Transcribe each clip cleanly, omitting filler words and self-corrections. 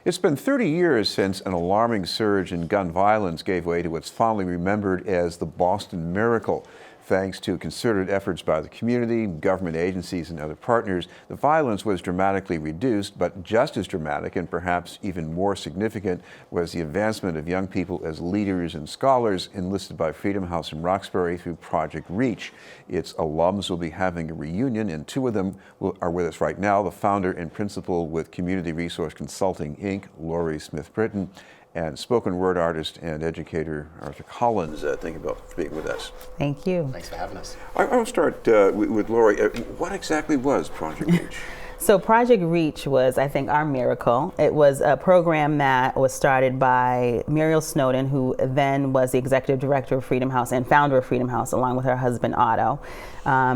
It's been 30 years since an alarming surge in gun violence gave way to what's fondly remembered as the Boston Miracle. Thanks to concerted efforts by the community, government agencies, and other partners, the violence was dramatically reduced, but just as dramatic and perhaps even more significant was the advancement of young people as leaders and scholars enlisted by Freedom House in Roxbury through Project REACH. Its alums will be having a reunion, and two of them are with us right now, the founder and principal with Community Resource Consulting, Inc., Lori Smith-Britton, and spoken word artist and educator Arthur Collins. Thank you both for being with us. Thank you. Thanks for having us. I'll start with Lori. What exactly was Project REACH? So Project REACH was, I think, our miracle. It was a program that was started by Muriel Snowden, who then was the executive director of Freedom House and founder of Freedom House, along with her husband, Otto.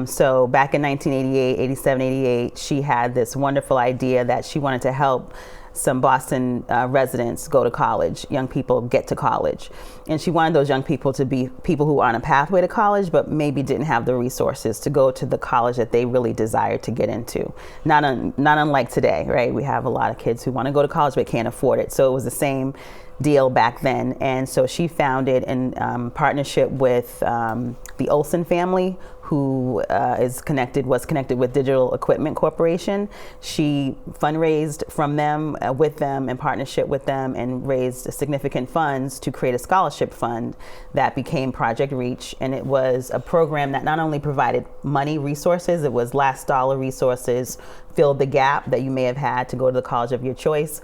So back in 1988, 87, 88, she had this wonderful idea that she wanted to help some Boston residents go to college, young people get to college. And she wanted those young people to be people who are on a pathway to college, but maybe didn't have the resources to go to the college that they really desired to get into. Not unlike today, right? We have a lot of kids who want to go to college but can't afford it. So it was the same deal back then. And so she founded in partnership with the Olson family, who was connected with Digital Equipment Corporation. She fundraised from them, with them, in partnership with them, and raised significant funds to create a scholarship fund that became Project REACH. And it was a program that not only provided money, resources, it was last dollar resources, filled the gap that you may have had to go to the college of your choice.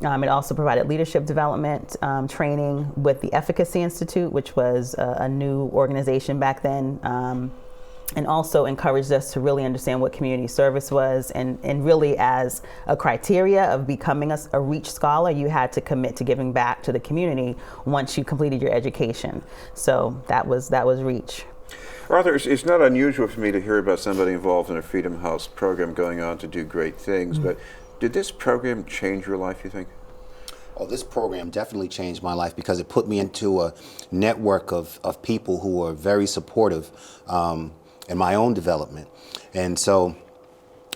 It also provided leadership development training with the Efficacy Institute, which was a new organization back then, and also encouraged us to really understand what community service was. And really, as a criteria of becoming a REACH scholar, you had to commit to giving back to the community once you completed your education. So that was REACH. Arthur, it's not unusual for me to hear about somebody involved in a Freedom House program going on to do great things, but did this program change your life, you think? Oh, this program definitely changed my life because it put me into a network of people who were very supportive in my own development. And so,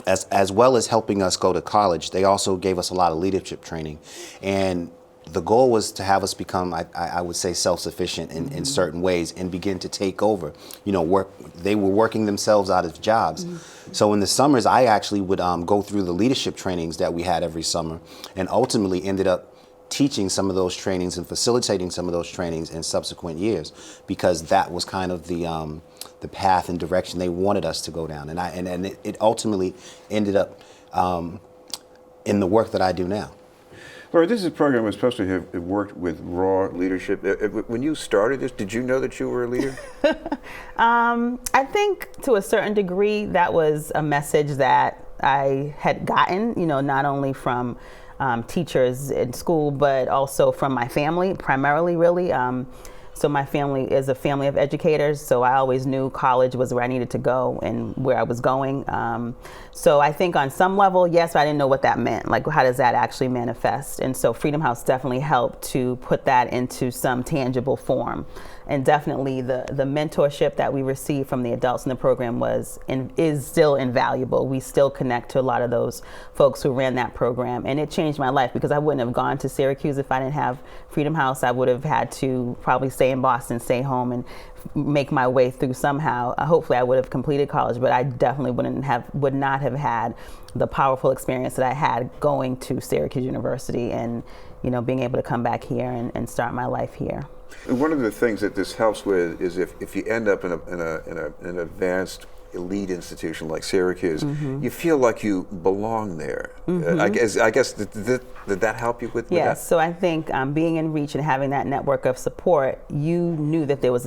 as well as helping us go to college, they also gave us a lot of leadership training. And the goal was to have us become, I would say, self-sufficient in certain ways and begin to take over. You know, they were working themselves out of jobs. So in the summers, I actually would go through the leadership trainings that we had every summer, and ultimately ended up teaching some of those trainings and facilitating some of those trainings in subsequent years, because that was kind of the path and direction they wanted us to go down. And it ultimately ended up in the work that I do now. Laura, this is a program that was supposed to have worked with raw leadership. When you started this, did you know that you were a leader? I think to a certain degree that was a message that I had gotten, not only from teachers in school, but also from my family, primarily, really. So my family is a family of educators, so I always knew college was where I needed to go and where I was going. So I think on some level, yes, but I didn't know what that meant. Like, how does that actually manifest? And so Freedom House definitely helped to put that into some tangible form. And definitely the mentorship that we received from the adults in the program is still invaluable. We still connect to a lot of those folks who ran that program. And it changed my life because I wouldn't have gone to Syracuse if I didn't have Freedom House. I would have had to probably stay in Boston, stay home, and make my way through somehow. Hopefully I would have completed college, but I definitely would not have had the powerful experience that I had going to Syracuse University and being able to come back here and start my life here. One of the things that this helps with is if you end up in an advanced elite institution like Syracuse, you feel like you belong there. I guess did that help you with that? Yes, so I think being in REACH and having that network of support, you knew that there was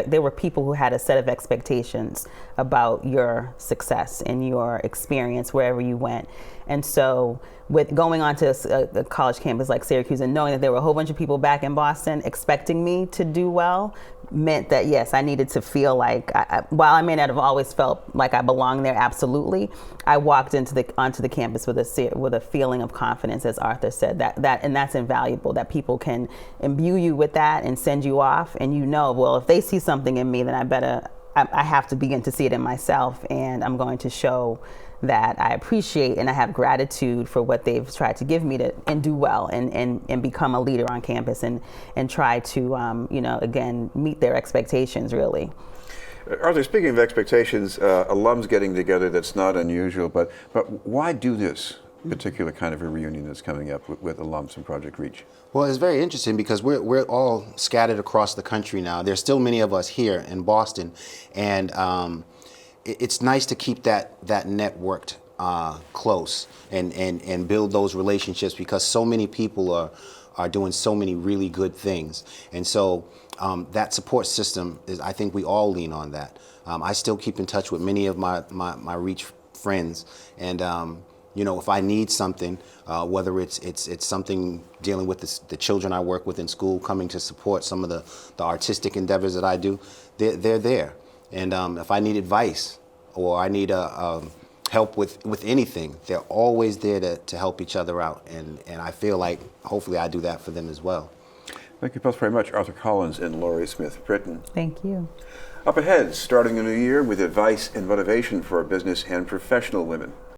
there were people who had a set of expectations about your success and your experience wherever you went. And so with going on to a college campus like Syracuse and knowing that there were a whole bunch of people back in Boston expecting me to do well meant that, yes, I needed to feel like, while I may not have always felt like I belonged there, absolutely, I walked onto the campus with a feeling of confidence, as Arthur said, and that's invaluable, that people can imbue you with that and send you off, and well, if they see something in me, then I have to begin to see it in myself, and I'm going to show that I appreciate, and I have gratitude for what they've tried to give me to and do well and become a leader on campus and try to again meet their expectations really. Arthur, speaking of expectations, alums getting together, that's not unusual, but why do this particular kind of a reunion that's coming up with alums and Project Reach? Well, it's very interesting because we're all scattered across the country now. There's still many of us here in Boston, and it's nice to keep that networked close and build those relationships because so many people are doing so many really good things. And so that support system is, I think we all lean on that. I still keep in touch with many of my Reach friends, and if I need something, whether it's something dealing with the children I work with in school, coming to support some of the artistic endeavors that I do, they're there. And if I need advice or I need help with anything, they're always there to help each other out. And I feel like hopefully I do that for them as well. Thank you both very much, Arthur Collins and Lori Smith-Britton. Thank you. Up ahead, starting a new year with advice and motivation for business and professional women.